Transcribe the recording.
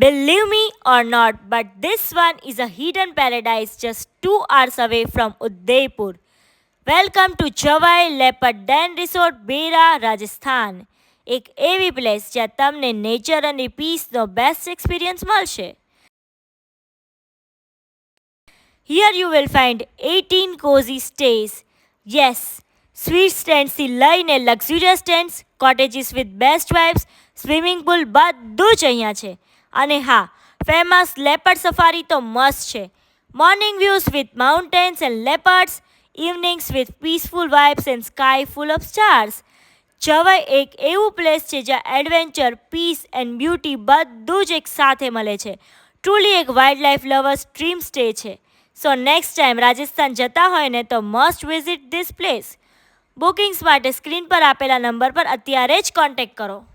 Believe me or not, but this one is a hidden paradise just 2 hours away from Udaipur. Welcome to Jawai leopard den resort Bera Rajasthan. એક એવી place જ્યાં તમને nature અને પીસનો best experience મળશે. Here you will find 18 cozy stays. Yes, sweet સ્ટેન્ડ્સથી લઈને luxurious tents, cottages with best vibes, swimming pool બધું જ અહીંયા છે. અને હા, ફેમસ લેપર્ડ સફારી તો મસ્ત છે. Morning views with mountains and leopards, evenings with peaceful vibes and sky full of stars. Jawai એક એવું પ્લેસ છે જ્યાં એડવેન્ચર, પીસ એન્ડ બ્યુટી બધું જ એક સાથે મળે છે. ટ્રુલી એક wild life lovers dream stay છે. સો નેક્સ્ટ ટાઈમ રાજસ્થાન જતા હોય ને તો must visit this place. Bookings માટે સ્ક્રીન પર આપેલા નંબર પર અત્યારે જ કોન્ટેક્ટ કરો.